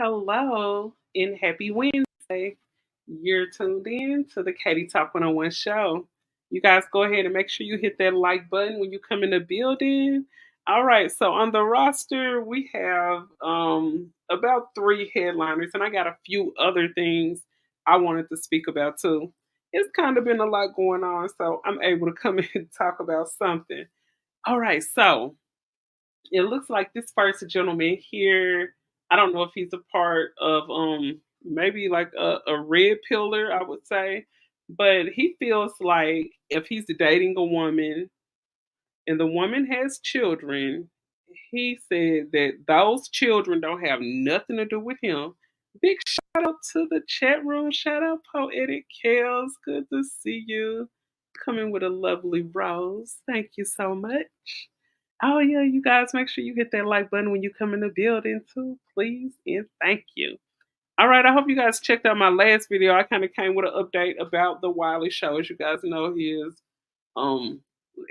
Hello and happy Wednesday. You're tuned in to the Katie Talk 101 show. You guys go ahead and make sure you hit that like button when you come in the building. All right, so on the roster, we have about three headliners, and I got a few other things I wanted to speak about too. It's kind of been a lot going on, so I'm able to come in and talk about something. All right, so it looks like this first gentleman here, I don't know if he's a part of maybe like a red pillar, I would say. But he feels like if he's dating a woman and the woman has children, he said that those children don't have nothing to do with him. Big shout out to the chat room. Shout out Poetic Kales. Good to see you. Coming with a lovely rose. Thank you so much. Oh yeah, you guys make sure you hit that like button when you come in the building too, please, and thank you. All right, I hope you guys checked out my last video. I kind of came with an update about the Wiley show. As you guys know, he is um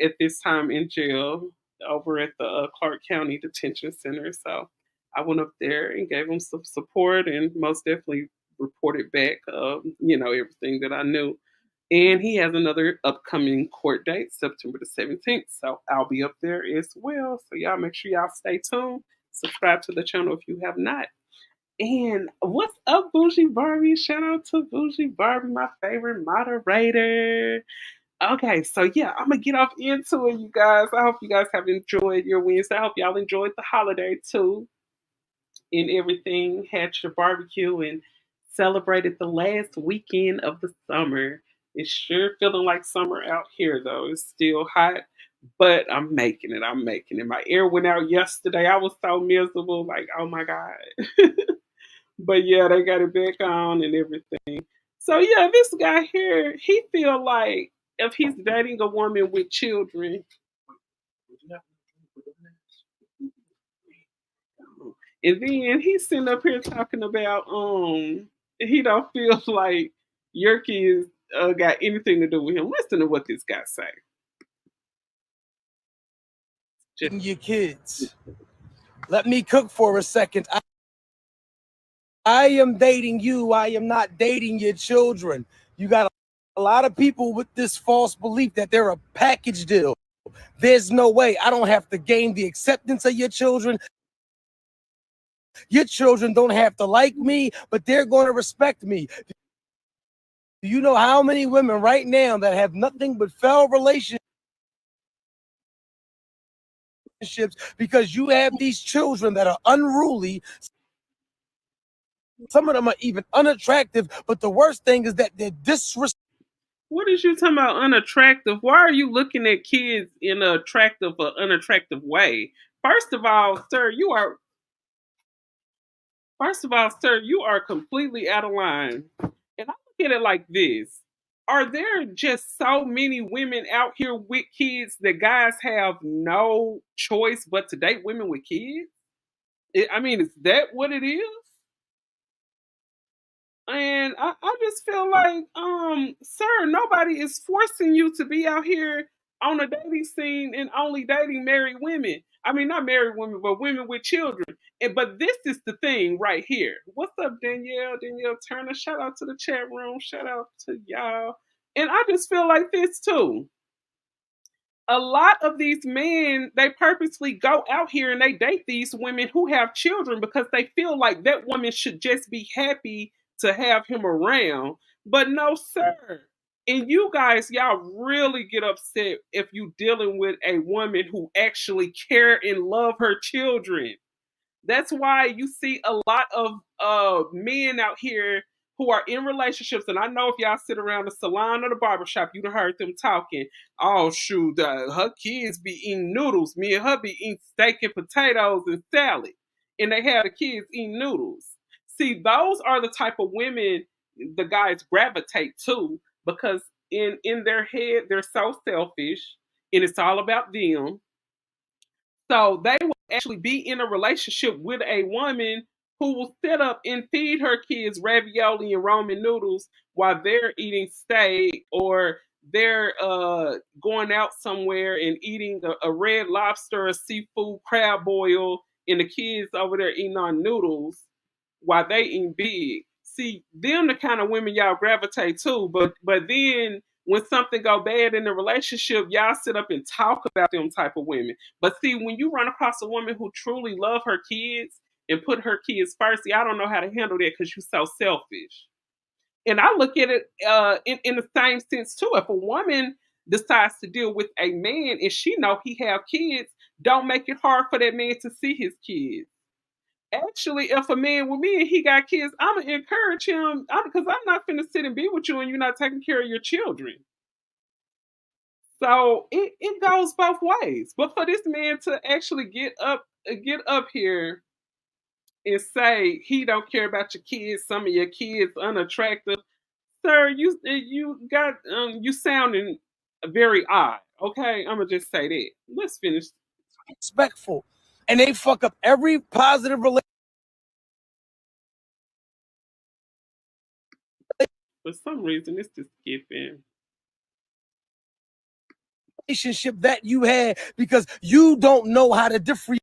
at this time in jail over at the Clark County Detention Center. So I went up there and gave him some support and most definitely reported back, everything that I knew. And he has another upcoming court date, September the 17th. So I'll be up there as well. So y'all make sure y'all stay tuned. Subscribe to the channel if you have not. And what's up, Bougie Barbie? Shout out to Bougie Barbie, my favorite moderator. Okay, so yeah, I'm gonna get off into it, you guys. I hope you guys have enjoyed your Wednesday. I hope y'all enjoyed the holiday too and everything. Had your barbecue and celebrated the last weekend of the summer. It's sure feeling like summer out here though. It's still hot, but I'm making it. I'm making it. My air went out yesterday. I was so miserable, like, oh my God. But yeah, they got it back on and everything. So yeah, this guy here, he feel like if he's dating a woman with children, and then he's sitting up here talking about he don't feel like your kids got anything to do with him. Listen to what this guy say. Just, Your kids. Let me cook for a second. I am dating you. I am not dating your children. You got a lot of people with this false belief that they're a package deal. There's no way. I don't have to gain the acceptance of your children. Your children don't have to like me, but they're going to respect me. Do you know how many women right now that have nothing but failed relationships because you have these children that are unruly? Some of them are even unattractive, but the worst thing is that they're disrespectful. what is you talking about unattractive? Why are you looking at kids in an attractive or unattractive way? First of all, sir, you are First of all, sir, you are completely out of line. And I look at it like this. Are there just so many women out here with kids that guys have no choice but to date women with kids? I mean, is that what it is? And I just feel like, sir, nobody is forcing you to be out here on a dating scene and only dating married women. I mean, not married women, but women with children. But this is the thing right here. What's up, Danielle? Danielle Turner. Shout out to the chat room. Shout out to y'all. And I just feel like this too. A lot of these men, they purposely go out here and they date these women who have children because they feel like that woman should just be happy to have him around. But no, sir. And you guys, y'all really get upset if you dealing with a woman who actually care and love her children. That's why you see a lot of men out here who are in relationships. And I know if y'all sit around the salon or the barbershop, you done heard them talking. Oh, shoot, her kids be eating noodles. Me and her be eating steak and potatoes and salad. And they have the kids eating noodles. See, those are the type of women the guys gravitate to because in their head, they're so selfish and it's all about them, so they will actually be in a relationship with a woman who will sit up and feed her kids ravioli and ramen noodles while they're eating steak or they're going out somewhere and eating a red lobster, a seafood crab boil, and the kids over there eating on noodles. while they eating big. See, them the kind of women y'all gravitate to, but then when something go bad in the relationship, y'all sit up and talk about them type of women. But see, when you run across a woman who truly love her kids and put her kids first, see, I don't know how to handle that because you're so selfish. And I look at it in the same sense too. If a woman decides to deal with a man and she know he have kids, don't make it hard for that man to see his kids. Actually, if a man with me and he got kids, I'm gonna encourage him because I'm not finna sit and be with you and you're not taking care of your children. So it goes both ways. But for this man to actually get up here and say he don't care about your kids, some of your kids unattractive, sir, you sounding very odd. Okay, I'm gonna just say that. Let's finish. Respectful, and they fuck up every positive For some reason, it's just skipping. relationship that you had because you don't know how to differentiate.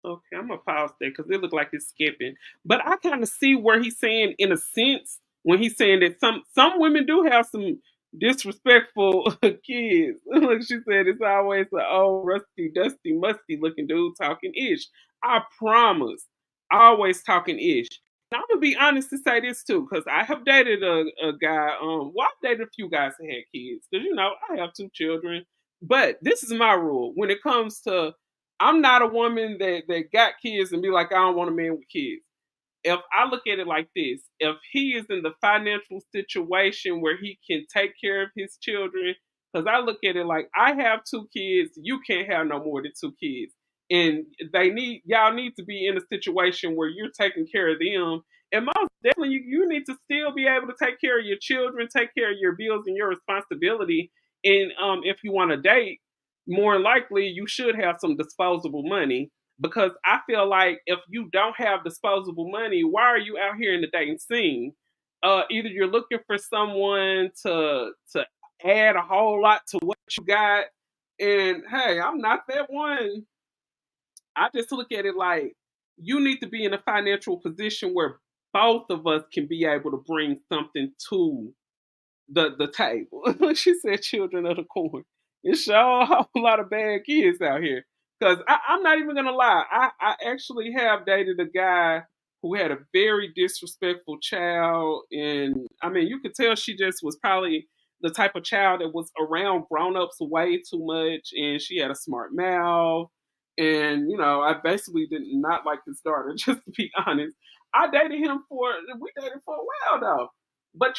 Okay, I'm gonna pause there because it looked like it's skipping. But I kind of see where he's saying, in a sense, when he's saying that some women do have some disrespectful kids. Like she said, it's always an old, rusty, dusty, musty looking dude talking ish. I promise, always talking ish. Now I'm gonna be honest to say this too, because I have dated a guy. Well, I've dated a few guys that had kids, because I have two children. But this is my rule when it comes to I'm not a woman that got kids and be like, I don't want a man with kids. If I look at it like this, if he is in the financial situation where he can take care of his children, because I look at it like I have two kids, you can't have no more than two kids. And y'all need to be in a situation where you're taking care of them. And most definitely you need to still be able to take care of your children, take care of your bills and your responsibility. And if you want to date, more likely you should have some disposable money because I feel like if you don't have disposable money, why are you out here in the dating scene? Either you're looking for someone to add a whole lot to what you got, and hey, I'm not that one. I just look at it like you need to be in a financial position where both of us can be able to bring something to the table. She said, "Children of the corn." It's sure a whole lot of bad kids out here. Because I'm not even gonna lie, I actually have dated a guy who had a very disrespectful child, and I mean, you could tell she just was probably the type of child that was around grown-ups way too much, and she had a smart mouth. And I basically did not like his daughter, just to be honest. We dated for a while though. But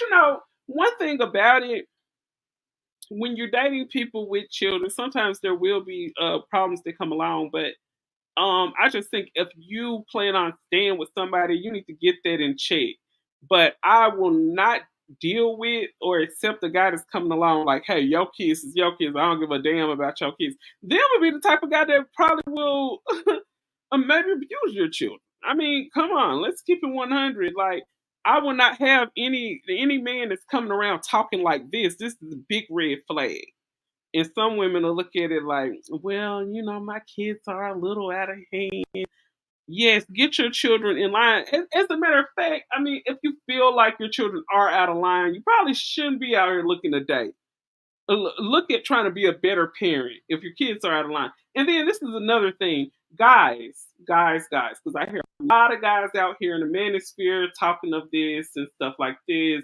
one thing about it, when you're dating people with children, sometimes there will be problems that come along. But I just think if you plan on staying with somebody, you need to get that in check. But I will not deal with or accept a guy that's coming along like, hey, your kids is your kids. I don't give a damn about your kids. Them would be the type of guy that probably will maybe abuse your children. I mean, come on, let's keep it 100. Like, I will not have any man that's coming around talking like this. This is a big red flag. And some women will look at it like, well, my kids are a little out of hand. Yes, get your children in line. As a matter of fact, I mean, if you feel like your children are out of line, you probably shouldn't be out here looking to date. Look at trying to be a better parent if your kids are out of line. And then this is another thing, guys, because I hear a lot of guys out here in the manosphere talking of this and stuff like this.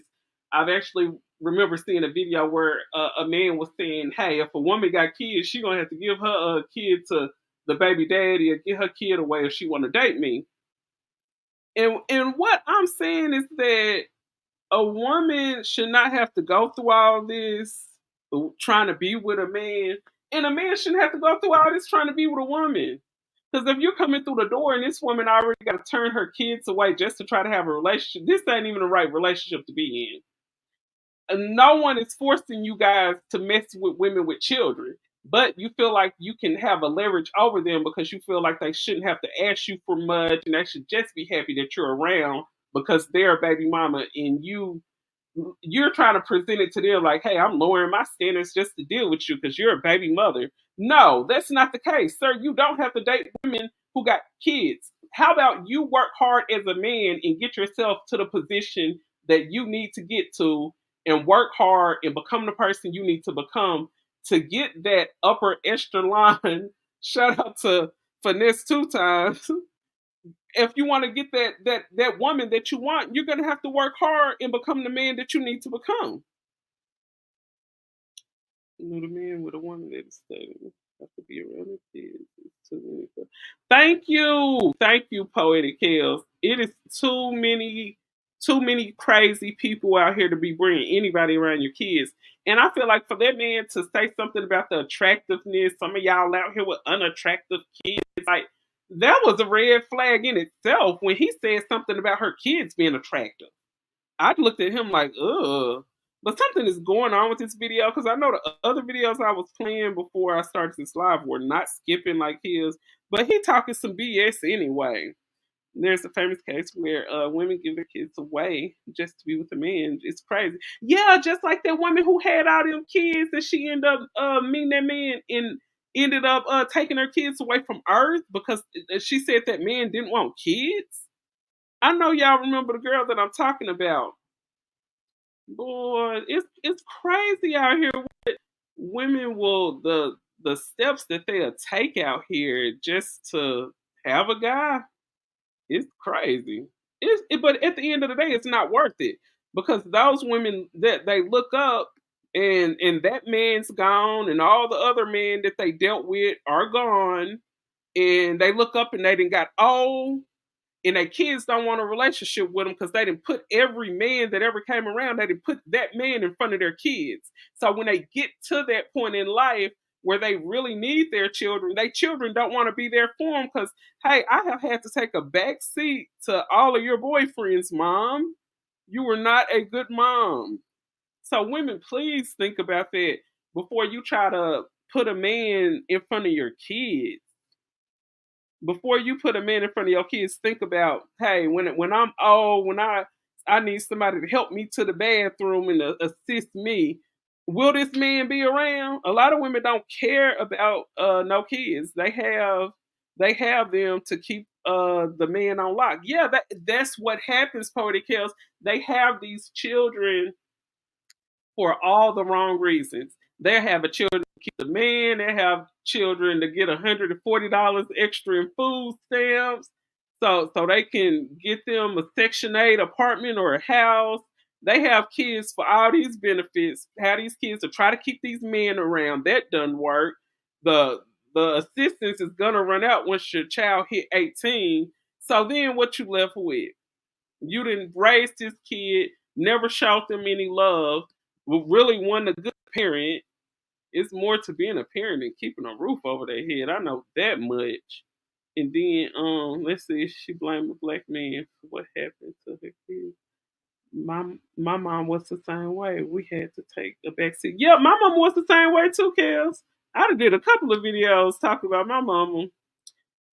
I've actually remember seeing a video where a man was saying, "Hey, if a woman got kids, she gonna have to give her kid to the baby daddy or get her kid away if she want to date me." And what I'm saying is that a woman should not have to go through all this trying to be with a man, and a man shouldn't have to go through all this trying to be with a woman. Because if you're coming through the door and this woman already got to turn her kids away just to try to have a relationship, this ain't even the right relationship to be in. And no one is forcing you guys to mess with women with children, but you feel like you can have a leverage over them because you feel like they shouldn't have to ask you for much and they should just be happy that you're around because they're a baby mama and you're trying to present it to them like, hey, I'm lowering my standards just to deal with you because you're a baby mother. No, that's not the case, sir. You don't have to date women who got kids. How about you work hard as a man and get yourself to the position that you need to get to, and work hard and become the person you need to become to get that upper echelon. Shout out to Finesse two times. If you want to get that woman that you want, you're gonna have to work hard and become the man that you need to become. You know, the man with a woman that is stable have to be around his kids. It's too many. Thank you, Poetic Kills. It is too many crazy people out here to be bringing anybody around your kids. And I feel like for that man to say something about the attractiveness, some of y'all out here with unattractive kids, like that was a red flag in itself when he said something about her kids being attractive. I looked at him like, ugh. But something is going on with this video because I know the other videos I was playing before I started this live were not skipping like his. But he talking some BS anyway. There's a famous case where women give their kids away just to be with a man. It's crazy. Yeah, just like that woman who had all them kids and she ended up meeting that man and ended up taking her kids away from Earth because she said that man didn't want kids. I know y'all remember the girl that I'm talking about. Boy, it's crazy out here. Women will the steps that they'll take out here just to have a guy. It's crazy. But at the end of the day, it's not worth it because those women that they look up and that man's gone and all the other men that they dealt with are gone and they look up and they done got old and their kids don't want a relationship with them because they didn't put every man that ever came around, they didn't put that man in front of their kids. So when they get to that point in life where they really need their children don't want to be there for them because, hey, I have had to take a back seat to all of your boyfriends, mom. You were not a good mom. So women, please think about that before you try to put a man in front of your kids. Before you put a man in front of your kids, think about, hey, when I'm old, when I need somebody to help me to the bathroom and assist me, will this man be around? A lot of women don't care about no kids. They have them to keep the man on lock. Yeah, that's what happens, Poetic Kills. They have these children for all the wrong reasons. They have a children to keep the man. They have children to get $140 extra in food stamps, so they can get them a Section 8 apartment or a house. They have kids for all these benefits. Have these kids to try to keep these men around. That doesn't work. The the assistance is gonna run out once your child hit 18. So then what you left with? You didn't raise this kid, never showed them any love, really wasn't a good parent. It's more to being a parent than keeping a roof over their head. I know that much. And then let's see, she blamed the black man for what happened to her kids. My mom was the same way. We had to take a backseat. Yeah, my mom was the same way too, Kels. I done did a couple of videos talking about my mama.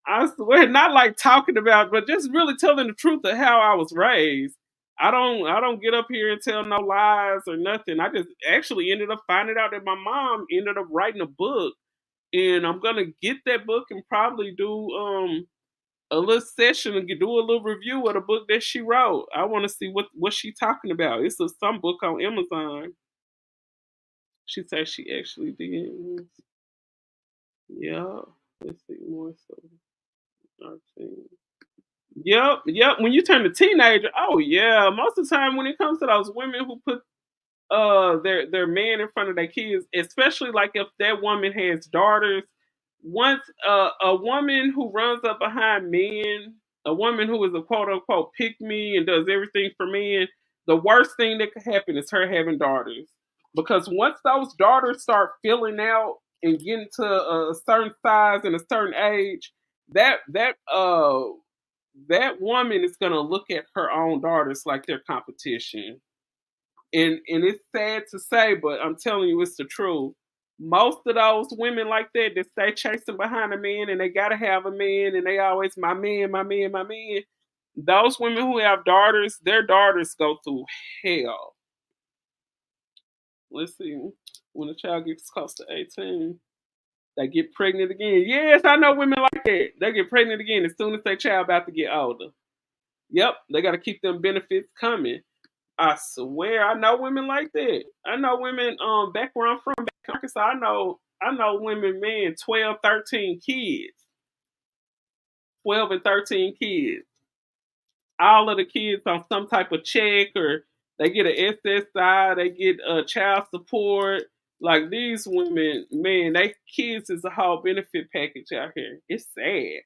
I swear, not like talking about, but just really telling the truth of how I was raised. I don't get up here and tell no lies or nothing. I just actually ended up finding out that my mom ended up writing a book, and I'm gonna get that book and probably do a little session and do a little review of the book that she wrote. I want to see what she talking about. It's some book on Amazon. She said she actually did. Yeah, let's see more so. 13. Yep. When you turn a teenager, oh yeah. Most of the time, when it comes to those women who put their man in front of their kids, especially like if that woman has daughters, once a woman who runs up behind men, a woman who is a quote unquote pick me and does everything for men, the worst thing that could happen is her having daughters. Because once those daughters start filling out and getting to a certain size and a certain age, that woman is gonna look at her own daughters like their competition. And it's sad to say, but I'm telling you, it's the truth. Most of those women like that stay chasing behind a man and they gotta have a man and they always my man, my man, my man. Those women who have daughters, their daughters go through hell. Let's see. When a child gets close to 18. They get pregnant again. Yes, I know women like that. They get pregnant again as soon as their child about to get older. Yep, they got to keep them benefits coming. I swear, I know women like that. I know women back where I'm from, back in Arkansas, I know women, man, 12, 13 kids. 12 and 13 kids. All of the kids on some type of check, or they get an SSI, they get child support. Like these women, man, they kids is a whole benefit package out here. It's sad.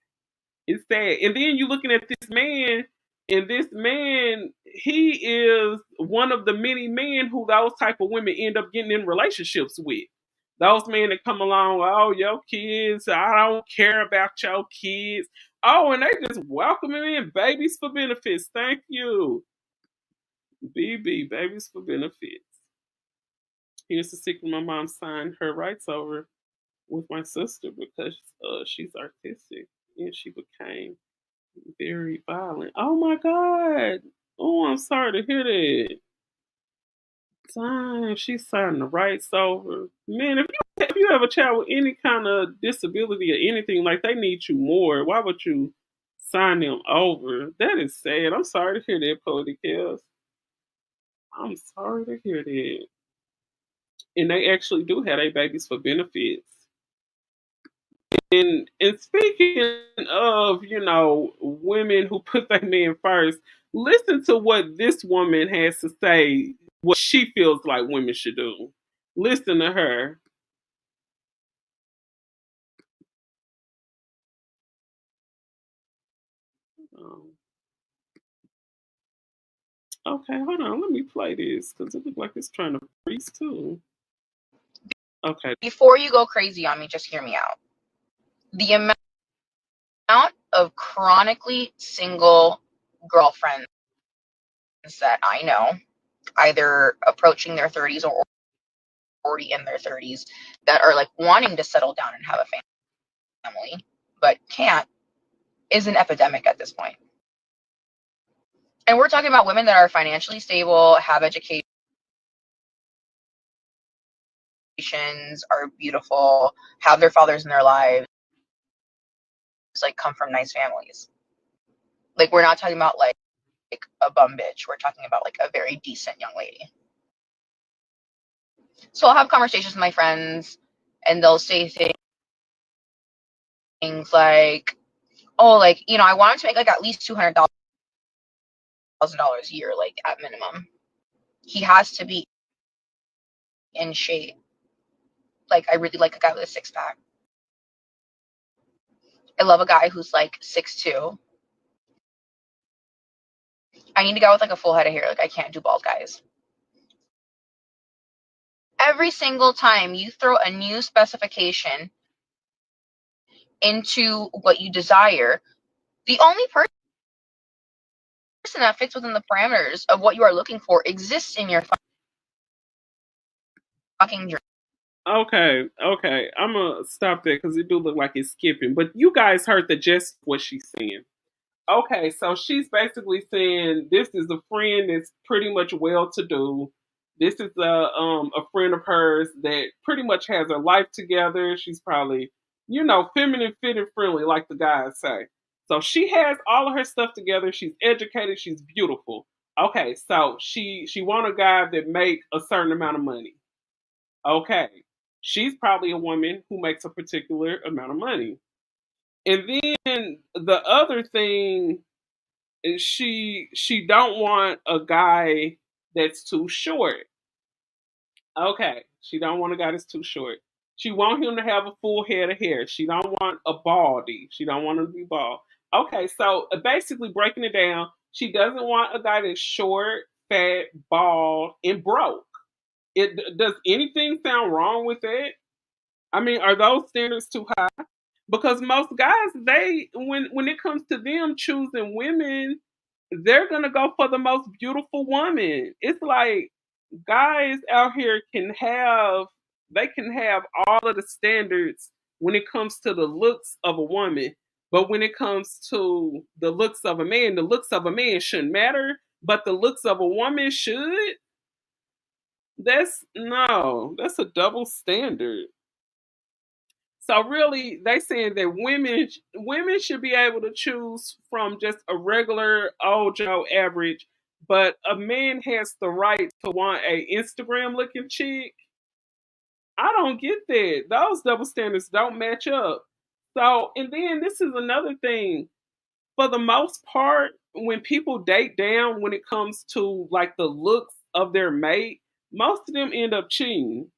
It's sad. And then you're looking at this man, and this man, he is one of the many men who those type of women end up getting in relationships with. Those men that come along, oh, your kids, I don't care about your kids. Oh, and they just welcome him in, babies for benefits. Thank you. BB, babies for benefits. Here's the secret: my mom signed her rights over with my sister because she's artistic, and she became very violent. Oh my god. Oh, I'm sorry to hear that. Dang, she signed the rights over. Man, if you have a child with any kind of disability or anything, like they need you more, why would you sign them over? That is sad. I'm sorry to hear that, Cody Kills. I'm sorry to hear that. And they actually do have their babies for benefits. And speaking of, women who put their men first, listen to what this woman has to say, what she feels like women should do. Listen to her. Um, okay, hold on. Let me play this because it looks like it's trying to freeze too. Okay. Before you go crazy on me, just hear me out. The amount of chronically single girlfriends that I know, either approaching their 30s or already in their 30s, that are like wanting to settle down and have a family, but can't, is an epidemic at this point. And we're talking about women that are financially stable, have educations, are beautiful, have their fathers in their lives, like come from nice families. Like we're not talking about like a bum bitch. We're talking about like a very decent young lady. So I'll have conversations with my friends and they'll say things like, oh, like, I want him to make like at least $200,000 a year, like at minimum. He has to be in shape. Like I really like a guy with a six pack. I love a guy who's like 6'2". I need a guy with like a full head of hair. Like I can't do bald guys. Every single time you throw a new specification into what you desire, the only person that fits within the parameters of what you are looking for exists in your fucking dream. Okay. I'm gonna stop there because it do look like it's skipping. But you guys heard the gist of what she's saying. Okay, so she's basically saying this is a friend that's pretty much well to do. This is a friend of hers that pretty much has her life together. She's probably, feminine, fit, and friendly, like the guys say. So she has all of her stuff together. She's educated. She's beautiful. Okay, so she want a guy that make a certain amount of money. Okay, she's probably a woman who makes a particular amount of money. And then the other thing is she don't want a guy that's too short. Okay, she don't want a guy that's too short. She want him to have a full head of hair. She don't want a baldy. She don't want him to be bald. Okay, so basically breaking it down, she doesn't want a guy that's short, fat, bald, and broke. Does anything sound wrong with that? I mean, are those standards too high? Because most guys, they when it comes to them choosing women, they're gonna go for the most beautiful woman. It's like guys out here can have all of the standards when it comes to the looks of a woman, but when it comes to the looks of a man, the looks of a man shouldn't matter, but the looks of a woman should. That's no, that's a double standard. So really, they saying that women should be able to choose from just a regular old Joe average, but a man has the right to want a Instagram looking chick. I don't get that. Those double standards don't match up. So, and then this is another thing. For the most part, when people date down when it comes to like the looks of their mate, most of them end up cheating.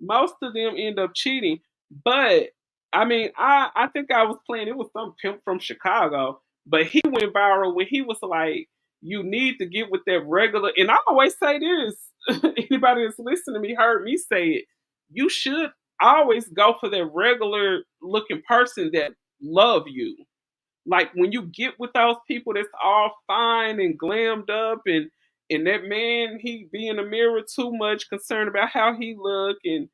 Most of them end up cheating. But I mean, I think I was playing. It was some pimp from Chicago, but he went viral when he was like, "You need to get with that regular." And I always say this. Anybody that's listening to me heard me say it. You should always go for that regular looking person that love you. Like when you get with those people that's all fine and glammed up, and that man he be in the mirror too much concerned about how he look, and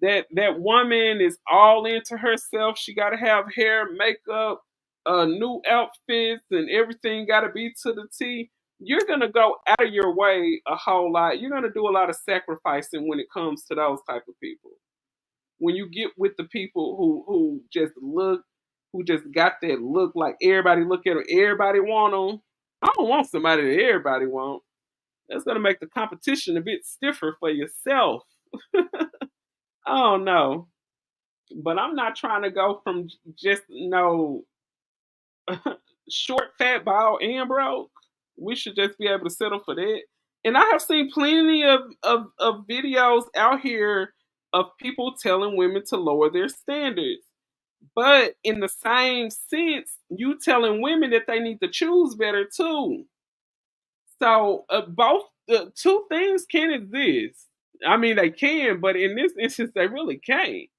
that woman is all into herself. She got to have hair, makeup, new outfits, and everything got to be to the T. You're gonna go out of your way a whole lot. You're gonna do a lot of sacrificing when it comes to those type of people. When you get with the people who just look, who just got that look like everybody look at them, everybody want them. I don't want somebody that everybody want. That's gonna make the competition a bit stiffer for yourself. I don't know, but I'm not trying to go from just no short, fat, bald, and broke. We should just be able to settle for that. And I have seen plenty of videos out here of people telling women to lower their standards. But in the same sense, you telling women that they need to choose better too. So both the two things can exist. I mean, they can, but in this instance, they really can't.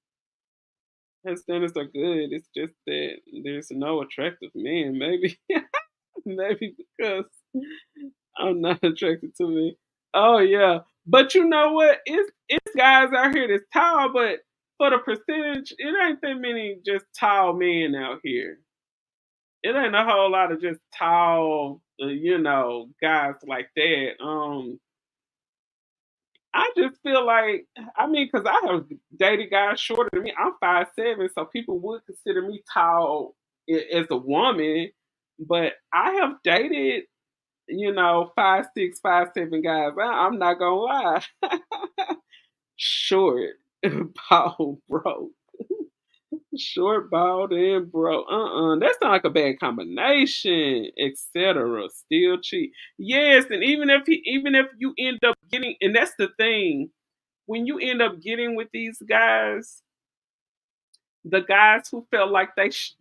Her standards are good. It's just that there's no attractive men. Maybe, maybe because I'm not attracted to me. Oh yeah, but you know what? It's guys out here that's tall, but for the percentage, it ain't that many just tall men out here. It ain't a whole lot of just tall, guys like that. I just feel like, I mean, because I have dated guys shorter than me. I'm 5'7", so people would consider me tall as a woman. But I have dated, 5'6", 5'7" guys. I'm not gonna lie, short, bald, broke. Short, bald, and broke. That's not like a bad combination, etc. Still cheap. Yes, and even if you end up getting, and that's the thing, when you end up getting with these guys, the guys who felt like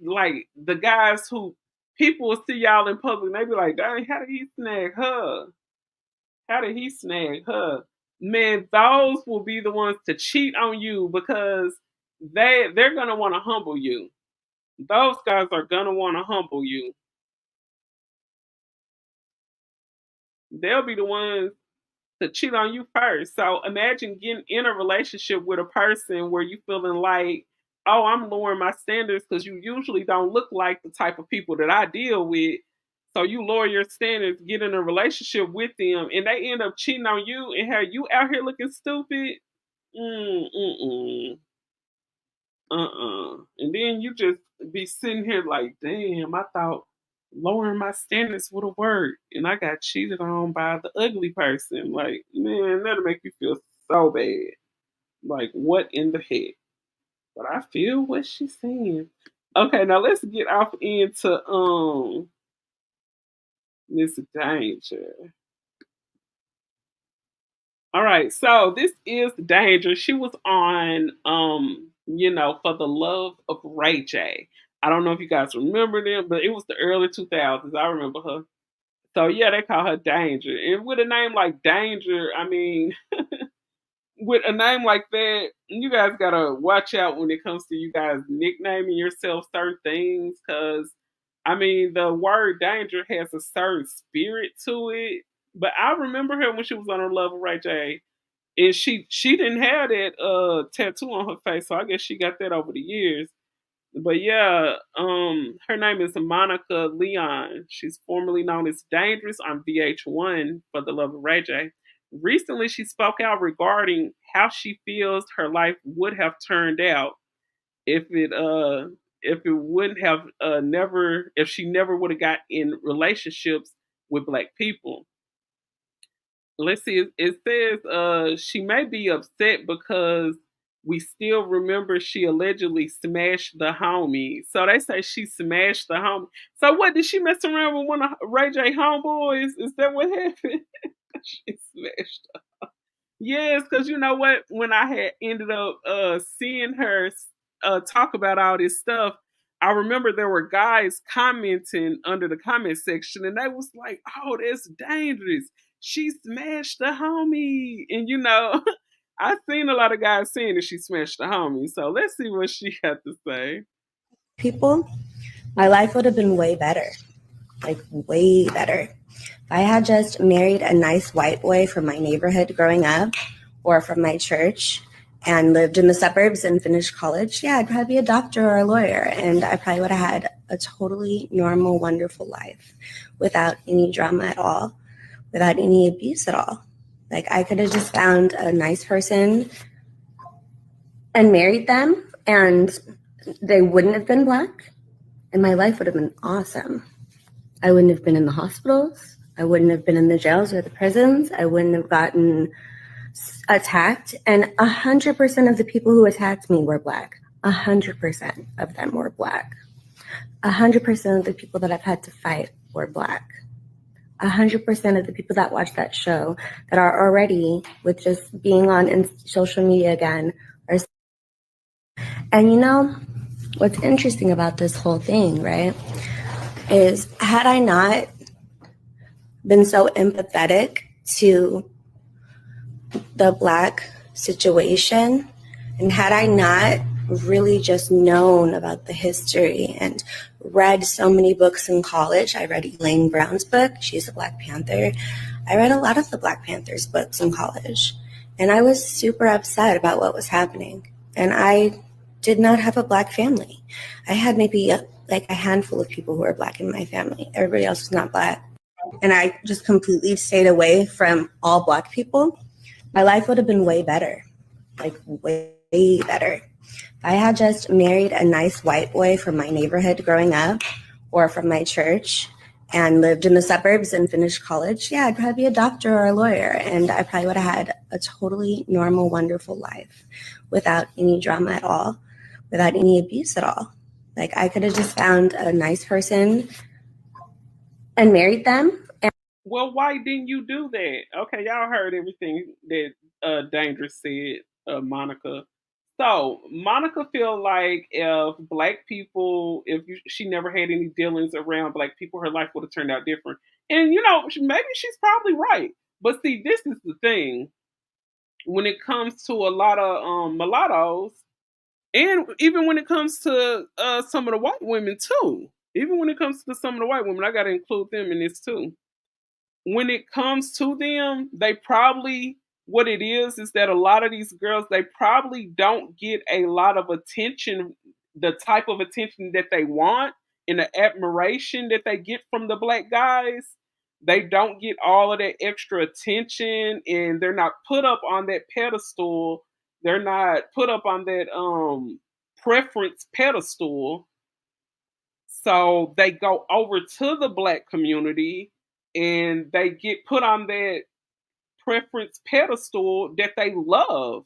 like the guys who people will see y'all in public, and they be like, "Dang, how did he snag her? How did he snag her?" Man, those will be the ones to cheat on you because they're gonna want to humble you. Those guys are gonna want to humble you. They'll be the ones to cheat on you first. So imagine getting in a relationship with a person where you feeling like, oh, I'm lowering my standards because you usually don't look like the type of people that I deal with. So you lower your standards, get in a relationship with them, and they end up cheating on you and have you out here looking stupid. Mm-mm. And then you just be sitting here like, damn, I thought lowering my standards would have worked. And I got cheated on by the ugly person. Like, man, that'll make you feel so bad. Like, what in the heck? But I feel what she's saying. Okay, now let's get off into Miss Danger. All right, so this is Danger. She was on For the Love of Ray J. I don't know if you guys remember them, but it was the early 2000s. I remember her. So yeah, they call her Danger. And with a name like Danger, I mean, with a name like that, you guys gotta watch out when it comes to you guys nicknaming yourself certain things, because I mean the word danger has a certain spirit to it. But I remember her when she was on her Love of Ray J, and she didn't have that tattoo on her face, so I guess she got that over the years. But yeah, her name is Monica Leon. She's formerly known as Dangerous on VH1 for the Love of Ray J. Recently, she spoke out regarding how she feels her life would have turned out if it wouldn't have never if she never would have got in relationships with black people. Let's see, it says she may be upset because we still remember she allegedly smashed the homie. So they say she smashed the homie. So what, did she mess around with one of Ray J homeboys? Is that what happened? She smashed. Yes, because you know what? When I had ended up seeing her talk about all this stuff, I remember there were guys commenting under the comment section, and they was like, "Oh, that's dangerous. She smashed the homie," and you know, I've seen a lot of guys saying that she smashed the homie. So let's see what she had to say. People, my life would have been way better. Like, way better. If I had just married a nice white boy from my neighborhood growing up or from my church and lived in the suburbs and finished college, yeah, I'd probably be a doctor or a lawyer. And I probably would have had a totally normal, wonderful life without any drama at all, without any abuse at all. Like, I could have just found a nice person and married them, and they wouldn't have been black, and my life would have been awesome. I wouldn't have been in the hospitals. I wouldn't have been in the jails or the prisons. I wouldn't have gotten attacked. And 100% of the people who attacked me were black. 100% of them were black. 100% of the people that I've had to fight were black. 100% of the people that watch that show that are already with just being on social media again are. And you know, what's interesting about this whole thing, right, is had I not been so empathetic to the black situation, and had I not really just known about the history and read so many books in college, I read Elaine Brown's book, she's a Black Panther. I read a lot of the Black Panthers books in college, and I was super upset about what was happening. And I did not have a black family. I had maybe like a handful of people who were black in my family. Everybody else was not black. And I just completely stayed away from all black people. My life would have been way better, like way better. If I had just married a nice white boy from my neighborhood growing up or from my church and lived in the suburbs and finished college, yeah, I'd probably be a doctor or a lawyer. And I probably would have had a totally normal, wonderful life without any drama at all, without any abuse at all. Like, I could have just found a nice person and married them. Well, why didn't you do that? Okay, y'all heard everything that Danger said, Monica. So Monica feel like if black people, she never had any dealings around black people, her life would have turned out different. And you know, maybe she's probably right. But see, this is the thing: when it comes to a lot of mulattoes, and even when it comes to some of the white women too, even when it comes to some of the white women, I got to include them in this too. When it comes to them, they probably, what it is that a lot of these girls, they probably don't get a lot of attention, the type of attention that they want and the admiration that they get from the black guys. They don't get all of that extra attention, and they're not put up on that pedestal. They're not put up on that preference pedestal. So they go over to the black community and they get put on that preference pedestal that they love.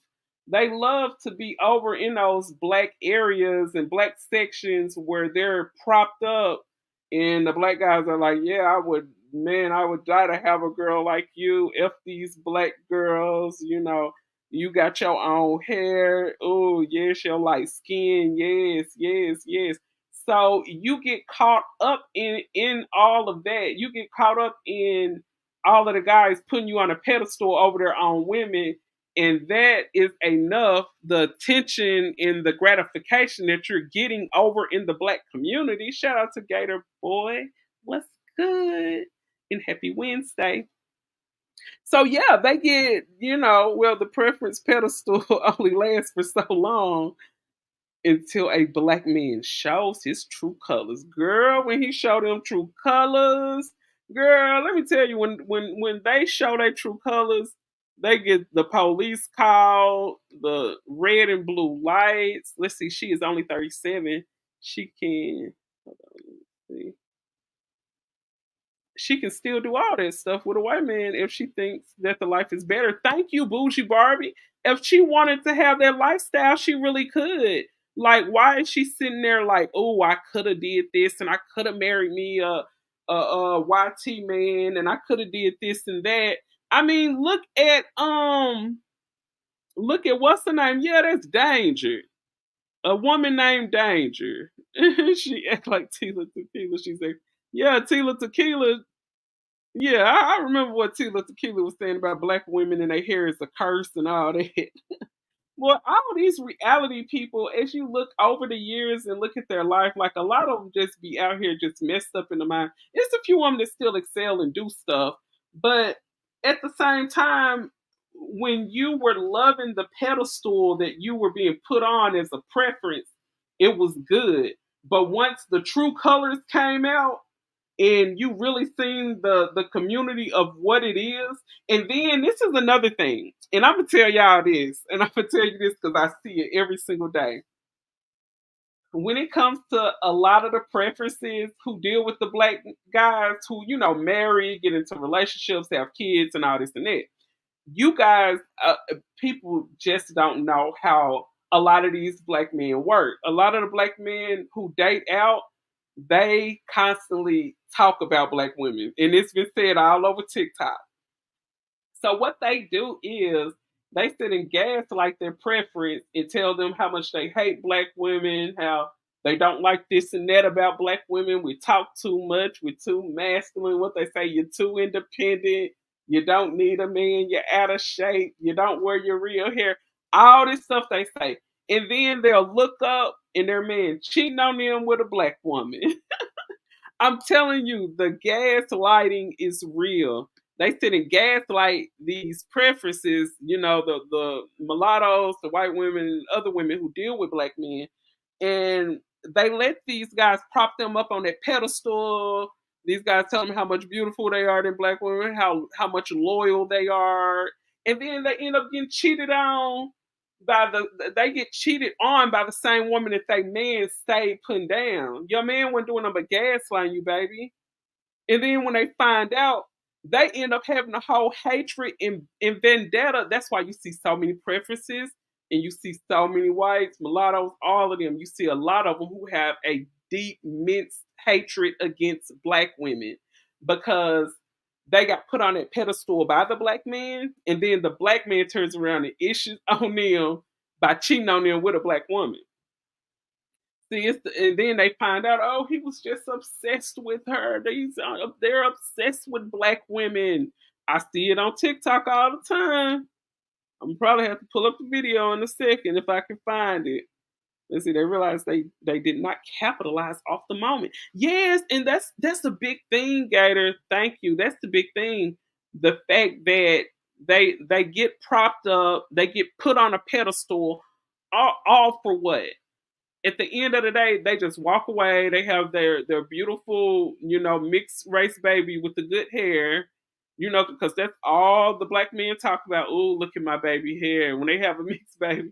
They love to be over in those black areas and black sections where they're propped up, and the black guys are like, "Yeah, I would die to have a girl like you. F these black girls, you know, you got your own hair. Oh, yes, your light skin. Yes, yes, yes." So you get caught up in all of that. You get caught up in all of the guys putting you on a pedestal over their own women, and that is enough. The attention and the gratification that you're getting over in the black community. Shout out to Gator Boy, what's good, and happy Wednesday. So yeah, they get, well, the preference pedestal only lasts for so long until a black man shows his true colors. Girl, when he showed them true colors, girl, let me tell you, when they show their true colors, They get the police call, the red and blue lights. Let's see, she is only 37. She can, hold on, let me see. She can still do all that stuff with a white man if she thinks that the life is better. Thank you, Bougie Barbie. If she wanted to have that lifestyle, she really could. Like, why is she sitting there like, oh, I could have did this and I could have married me a YT man and I could have did this and that. I mean, look at what's the name? Yeah, that's Danger. A woman named Danger. She act like Tila Tequila. She said, yeah, Tila Tequila. Yeah, I remember what Tila Tequila was saying about black women and their hair is a curse and all that. Well, all these reality people, as you look over the years and look at their life, like a lot of them just be out here just messed up in the mind. It's a few of them that still excel and do stuff, but at the same time, when you were loving the pedestal that you were being put on as a preference, it was good. But once the true colors came out, and you really seen the community of what it is. And then this is another thing, and I'm gonna tell y'all this, and I'm gonna tell you this because I see it every single day. When it comes to a lot of the preferences who deal with the black guys who marry, get into relationships, have kids, and all this and that, you guys, people just don't know how a lot of these black men work. A lot of the black men who date out, they constantly talk about black women, and it's been said all over TikTok. So what they do is they sit and gaslight their preference and tell them how much they hate black women, how they don't like this and that about black women. We talk too much, we're too masculine. What they say, you're too independent, you don't need a man, you're out of shape, you don't wear your real hair. All this stuff they say. And then they'll look up and their man cheating on them with a black woman. I'm telling you, the gaslighting is real. They sit and gaslight these preferences, the mulattoes, the white women, and other women who deal with black men. And they let these guys prop them up on that pedestal. These guys tell them how much beautiful they are than black women, how much loyal they are. And then they end up getting cheated on they get cheated on by the same woman that they man stayed putting down. Your man wasn't doing nothing but gaslighting you, baby. And then when they find out, they end up having a whole hatred and vendetta. That's why you see so many preferences and you see so many whites, mulattoes, all of them. You see a lot of them who have a deep, immense hatred against black women because they got put on that pedestal by the black man, and then the black man turns around and issues on them by cheating on them with a black woman. See, and then they find out, oh, he was just obsessed with her. They're obsessed with black women. I see it on TikTok all the time. I'm probably have to pull up the video in a second if I can find it. Let's see, they realized they did not capitalize off the moment. Yes, and that's the big thing, Gator. Thank you. That's the big thing. The fact that they get propped up, they get put on a pedestal, all for what? At the end of the day, they just walk away. They have their beautiful, mixed race baby with the good hair, because that's all the black men talk about. Oh, look at my baby hair. When they have a mixed baby,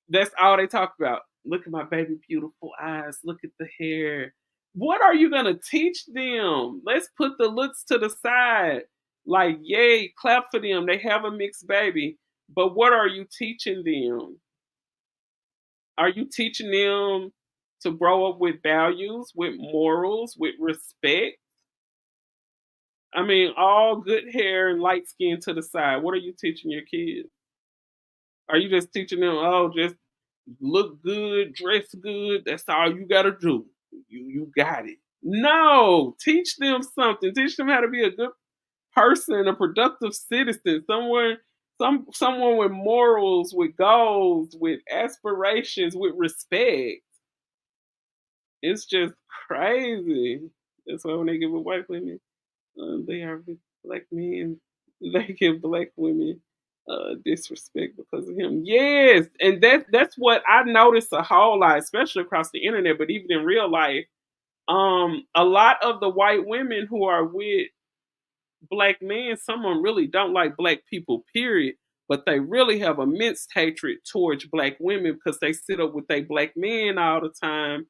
that's all they talk about. Look at my baby beautiful eyes. Look at the hair. What are you gonna teach them? Let's put the looks to the side. Like, yay, clap for them. They have a mixed baby. But what are you teaching them? Are you teaching them to grow up with values, with morals, with respect? I mean, all good hair and light skin to the side. What are you teaching your kids? Are you just teaching them, oh, just look good, dress good, that's all you gotta do. You got it. No, teach them something. Teach them how to be a good person, a productive citizen, someone with morals, with goals, with aspirations, with respect. It's just crazy. That's why when they give a white women, they are with black men. They give black women disrespect because of him. Yes, and that's what I noticed a whole lot, especially across the internet, but even in real life. A lot of the white women who are with black men, some of them really don't like black people, period. But they really have immense hatred towards black women because they sit up with their black men all the time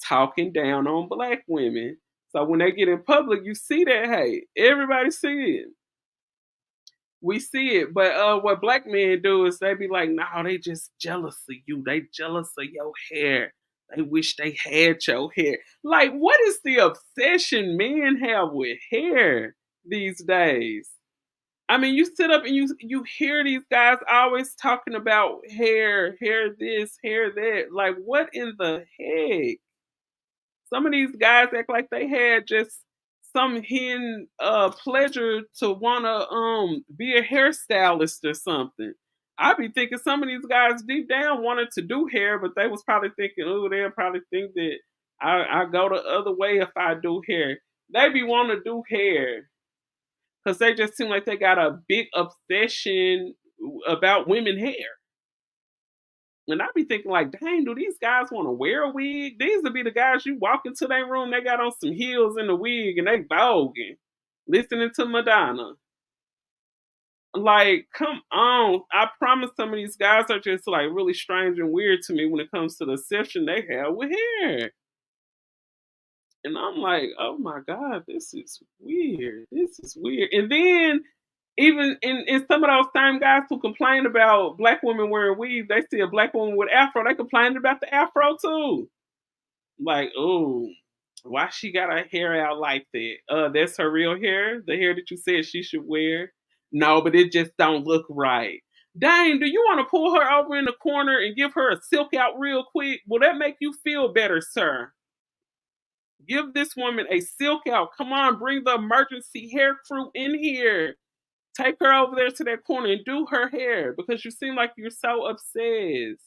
talking down on black women. So when they get in public, you see that hate. Everybody see it. We see it. But what black men do is they be like, no, they just jealous of you. They jealous of your hair. They wish they had your hair. Like, what is the obsession men have with hair these days? I mean, you sit up and you hear these guys always talking about hair this, hair that. Like, what in the heck? Some of these guys act like they had just some hidden pleasure to wanna be a hairstylist or something. I be thinking some of these guys deep down wanted to do hair, but they was probably thinking, oh, they'll probably think that I go the other way if I do hair. They be wanting to do hair because they just seem like they got a big obsession about women hair. And I be thinking like, dang, do these guys want to wear a wig? These would be the guys you walk into their room, they got on some heels and a wig and they voguing, listening to Madonna. Like, come on. I promise some of these guys are just like really strange and weird to me when it comes to the obsession they have with hair. And I'm like, oh my God, this is weird. This is weird. And then even in some of those same guys who complain about black women wearing weaves, they see a black woman with afro, they complain about the afro too. Like, oh, why she got her hair out like that? That's her real hair, the hair that you said she should wear. No, but it just don't look right. Dang, do you want to pull her over in the corner and give her a silk out real quick? Will that make you feel better, sir? Give this woman a silk out. Come on, bring the emergency hair crew in here. Take her over there to that corner and do her hair because you seem like you're so obsessed.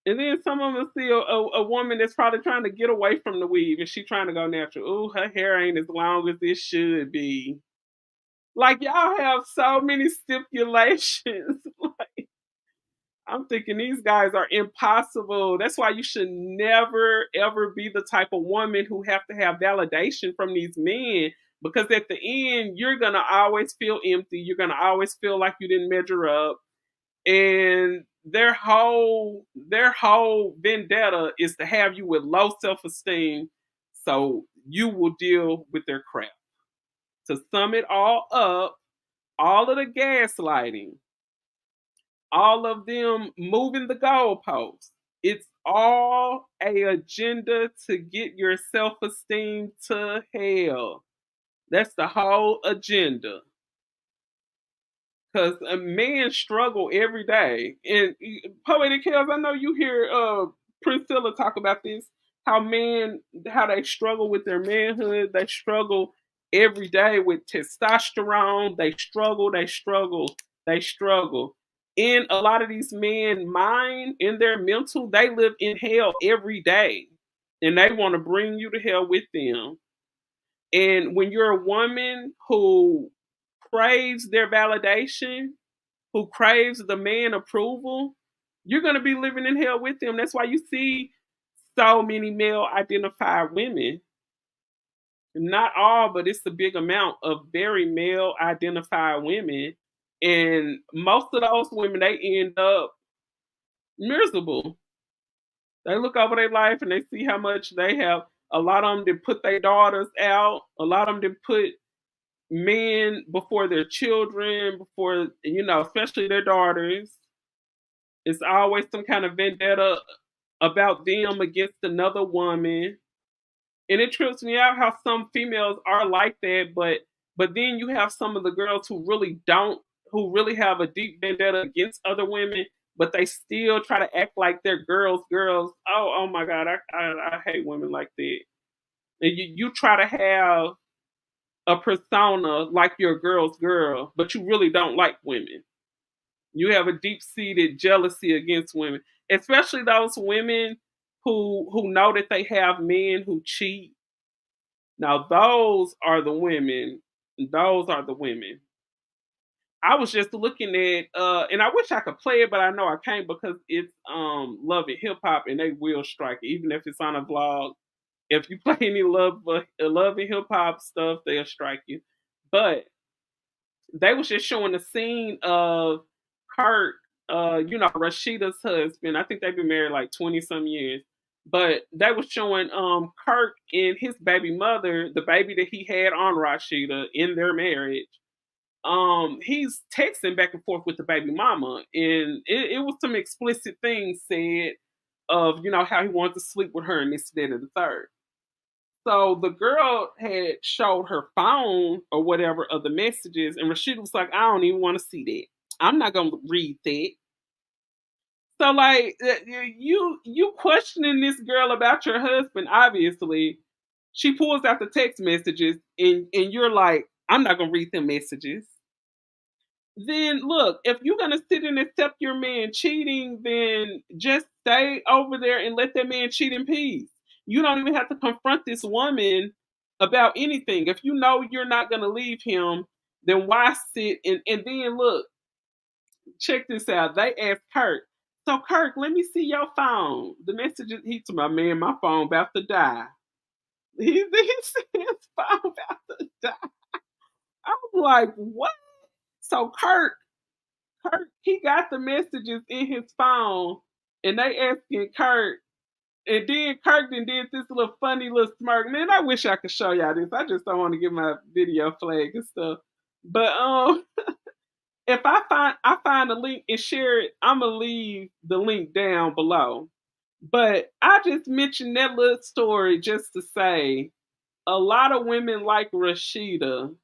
And then some of them see a woman that's probably trying to get away from the weave and she trying to go natural. Ooh, her hair ain't as long as it should be. Like, y'all have so many stipulations. Like, I'm thinking these guys are impossible. That's why you should never, ever be the type of woman who have to have validation from these men. Because at the end, you're going to always feel empty. You're going to always feel like you didn't measure up. And their whole vendetta is to have you with low self-esteem so you will deal with their crap. To sum it all up, all of the gaslighting, all of them moving the goalposts, it's all a agenda to get your self-esteem to hell. That's the whole agenda. Because a man struggle every day. And Poetic Chaos, I know you hear Priscilla talk about this, how they struggle with their manhood. They struggle every day with testosterone. They struggle. In a lot of these men' mind, in their mental, they live in hell every day. And they want to bring you to hell with them. And when you're a woman who craves their validation, who craves the man approval, you're going to be living in hell with them. That's why you see so many male identified women. Not all, but it's a big amount of very male identified women. And most of those women, they end up miserable. They look over their life and they see how much they have. A lot of them did put their daughters out. A lot of them did put men before their children, before, especially their daughters. It's always some kind of vendetta about them against another woman. And it trips me out how some females are like that, but then you have some of the girls who really have a deep vendetta against other women, but they still try to act like they're girls. Oh my God, I hate women like that. And you try to have a persona like you're a girl's girl, but you really don't like women. You have a deep-seated jealousy against women, especially those women who know that they have men who cheat. Now, those are the women. Those are the women. I was just looking at, and I wish I could play it, but I know I can't because it's Love and Hip Hop, and they will strike it, even if it's on a vlog. If you play any love and hip hop stuff, they'll strike you. But they was just showing the scene of Kurt, Rashida's husband. I think they've been married like 20 some years. But they was showing Kirk and his baby mother, the baby that he had on Rashida in their marriage. He's texting back and forth with the baby mama, and it was some explicit things said of how he wanted to sleep with her and this, that, and the third. So the girl had showed her phone or whatever of the messages, and Rashida was like, "I don't even want to see that. I'm not gonna read that." So like you questioning this girl about your husband, obviously. She pulls out the text messages and you're like, "I'm not gonna read them messages." Then look, if you're gonna sit and accept your man cheating, then just stay over there and let that man cheat in peace. You don't even have to confront this woman about anything. If you know you're not gonna leave him, then why sit and then look, check this out. They asked Kirk, so Kirk, let me see your phone. The message he to my man, my phone about to die. He said his phone about to die. I'm like, what? So Kurt, he got the messages in his phone, and they asking Kurt, and then Kurt then did this little funny little smirk. Man, I wish I could show y'all this. I just don't want to get my video flag and stuff. But if I find a link and share it, I'm gonna leave the link down below. But I just mentioned that little story just to say a lot of women like Rashida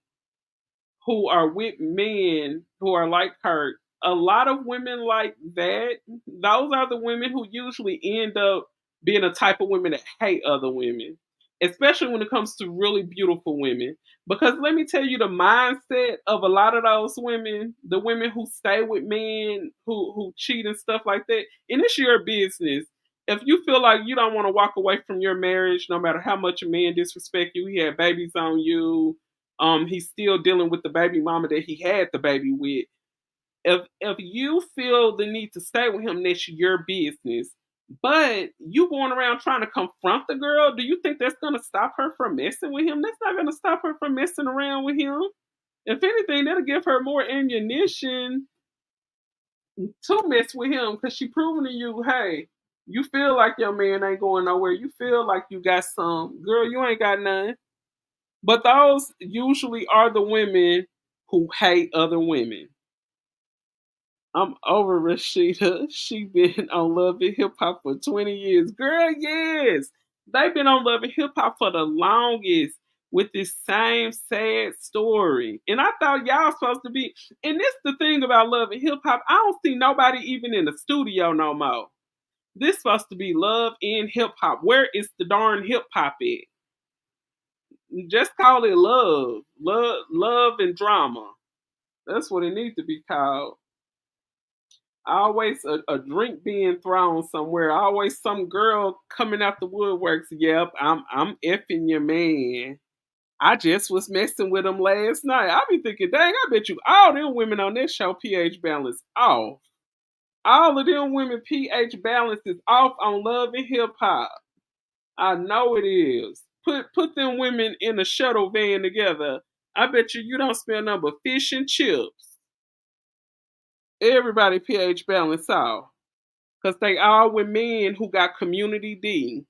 who are with men who are like Kurt, a lot of women like that, those are the women who usually end up being a type of women that hate other women, especially when it comes to really beautiful women. Because let me tell you the mindset of a lot of those women, the women who stay with men who cheat and stuff like that, and it's your business. If you feel like you don't want to walk away from your marriage, no matter how much a man disrespect you, he had babies on you, he's still dealing with the baby mama that he had the baby with. If you feel the need to stay with him, that's your business. But you going around trying to confront the girl, do you think that's gonna stop her from messing with him? That's not gonna stop her from messing around with him. If anything, that'll give her more ammunition to mess with him because she proving to you, hey, you feel like your man ain't going nowhere. You feel like you got some. Girl, you ain't got none. But those usually are the women who hate other women. I'm over Rashida. She been on Love and Hip Hop for 20 years. Girl, yes. They've been on Love and Hip Hop for the longest with this same sad story. And I thought y'all supposed to be, and this the thing about Love and Hip Hop. I don't see nobody even in the studio no more. This supposed to be Love and Hip Hop. Where is the darn hip hop at? Just call it love and drama. That's what it needs to be called. Always a drink being thrown somewhere. Always some girl coming out the woodworks. Yep, I'm effing your man. I just was messing with him last night. I be thinking, dang, I bet you all them women on this show pH balance off. All of them women pH balance is off on Love and Hip Hop. I know it is. Put them women in a shuttle van together. I bet you don't smell nothing but fish and chips. Everybody pH balance off. Because they all with men who got community D.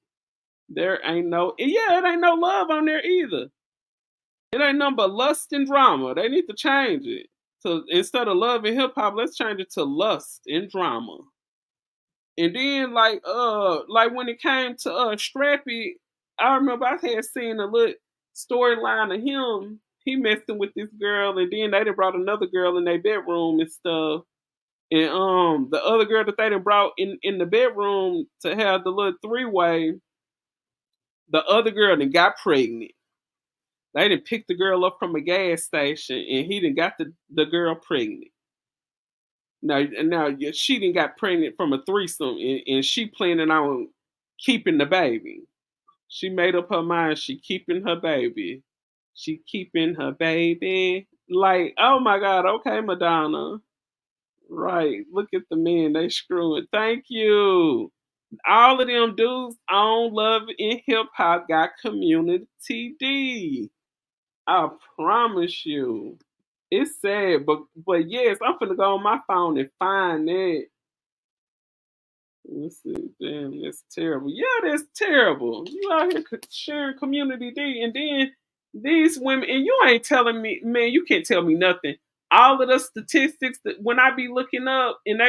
There ain't no, it ain't no love on there either. It ain't nothing but lust and drama. They need to change it. So instead of love and hip hop, let's change it to lust and drama. And then like when it came to Strappy, I remember I had seen a little storyline of him. He messing with this girl, and then they done brought another girl in their bedroom and stuff. And the other girl that they done brought in the bedroom to have the little three-way, the other girl then got pregnant. They done picked the girl up from a gas station, and he done got the girl pregnant. Now she done got pregnant from a threesome, and she planning on keeping the baby. She made up her mind she keeping her baby. She keeping her baby. Like, oh my God, okay, Madonna. Right. Look at the men, they screwing. Thank you. All of them dudes on Love and Hip Hop got community D. I promise you. It's sad, but yes, I'm finna go on my phone and find that. Let's see. Damn, that's terrible. Yeah, that's terrible. You out here sharing community D, and then these women, and you ain't telling me, man. You can't tell me nothing. All of the statistics that when I be looking up, and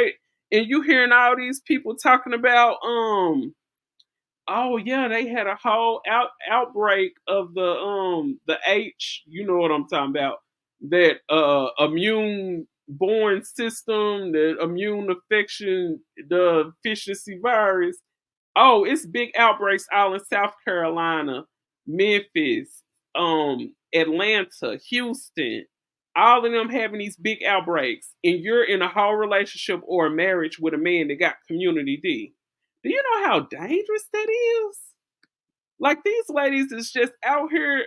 you hearing all these people talking about, oh yeah, they had a whole outbreak of the H, you know what I'm talking about. That immune born system, the immune affection, the efficiency virus. Oh, it's big outbreaks all in South Carolina, Memphis, Atlanta, Houston. All of them having these big outbreaks, and you're in a whole relationship or a marriage with a man that got community D. Do you know how dangerous that is? Like these ladies is just out here.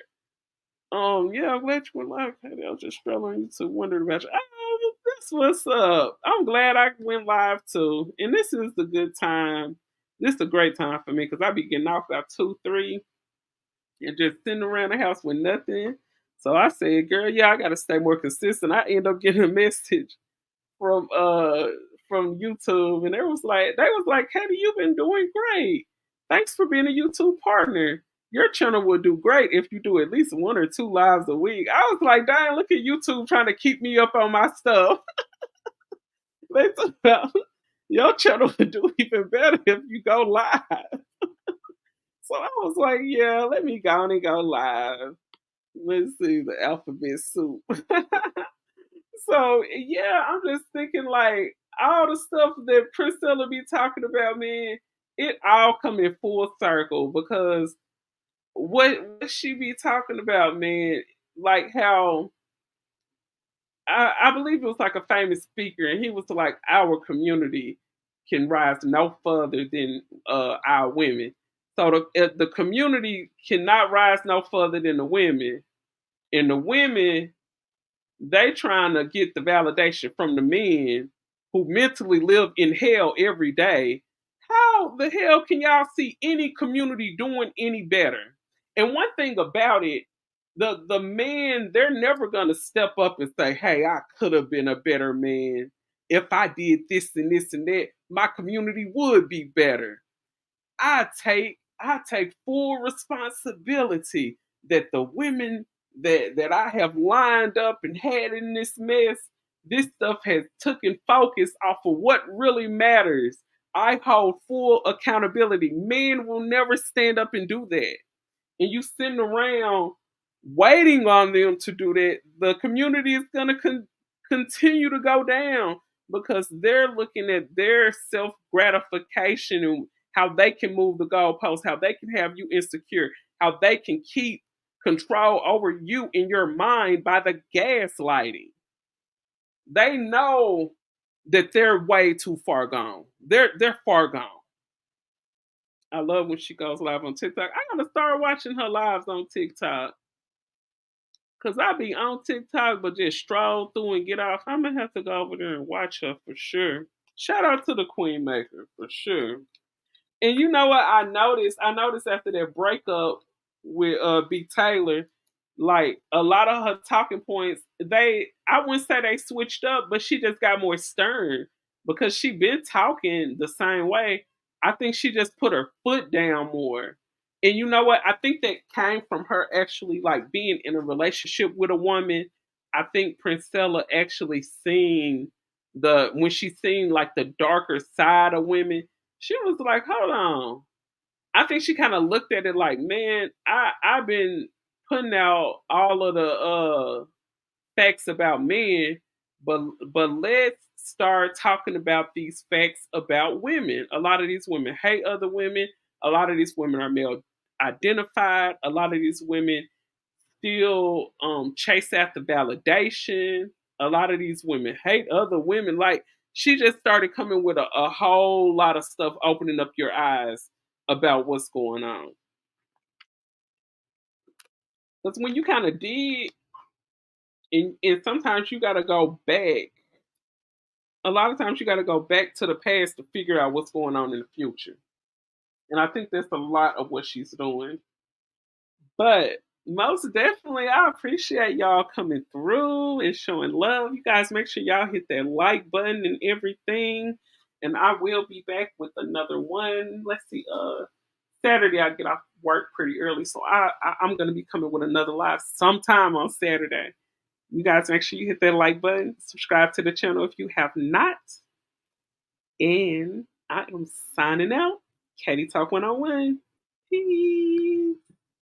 Yeah, I'm glad you went live. I was just struggling to wonder about you. Oh, this what's up. I'm glad I went live too. And this is the good time. This is a great time for me because I be getting off about 2, 3 and just sitting around the house with nothing. So I said, girl, yeah, I gotta stay more consistent. I end up getting a message from YouTube, and they was like, Katie, you've been doing great. Thanks for being a YouTube partner. Your channel will do great if you do at least 1 or 2 lives a week. I was like, dang, look at YouTube trying to keep me up on my stuff. They talk about your channel would do even better if you go live. So I was like, yeah, let me go and go live. Let's see the alphabet soup. So yeah, I'm just thinking like all the stuff that Priscilla be talking about, man, it all come in full circle because what she be talking about, man, like how I believe it was like a famous speaker, and he was like, our community can rise no further than our women. So the community cannot rise no further than the women, and the women they trying to get the validation from the men who mentally live in hell every day. How the hell can y'all see any community doing any better? And one thing about it, the men, they're never gonna step up and say, hey, I could have been a better man. If I did this and this and that, my community would be better. I take full responsibility that the women that I have lined up and had in this mess, this stuff has taken focus off of what really matters. I hold full accountability. Men will never stand up and do that. And you sitting around waiting on them to do that, the community is going to continue to go down because they're looking at their self gratification and how they can move the goalposts, how they can have you insecure, how they can keep control over you in your mind by the gaslighting. They know that they're way too far gone. They're far gone. I love when she goes live on TikTok. I gotta start watching her lives on TikTok. Cause I be on TikTok but just stroll through and get off. I'm gonna have to go over there and watch her for sure. Shout out to the Queen Maker for sure. And you know what I noticed? I noticed after that breakup with B Taylor, like a lot of her talking points, I wouldn't say they switched up, but she just got more stern because she been talking the same way. I think she just put her foot down more. And you know what? I think that came from her actually like being in a relationship with a woman. I think Princella actually seen the when she seen like the darker side of women, she was like, hold on. I think she kind of looked at it like, man, I've been putting out all of the facts about men, but let's start talking about these facts about women. A lot of these women hate other women. A lot of these women are male identified. A lot of these women still chase after validation. A lot of these women hate other women. Like she just started coming with a whole lot of stuff, opening up your eyes about what's going on. Because when you kind of dig, and sometimes you got to go back. A lot of times you got to go back to the past to figure out what's going on in the future. And I think that's a lot of what she's doing. But Most definitely. I appreciate y'all coming through and showing love. You guys make sure y'all hit that like button and everything. And I will be back with another one. Let's see, Saturday I get off work pretty early, so I'm gonna be coming with another live sometime on Saturday. You guys make sure you hit that like button, subscribe to the channel if you have not. And I am signing out. Katie Talk 101. Peace.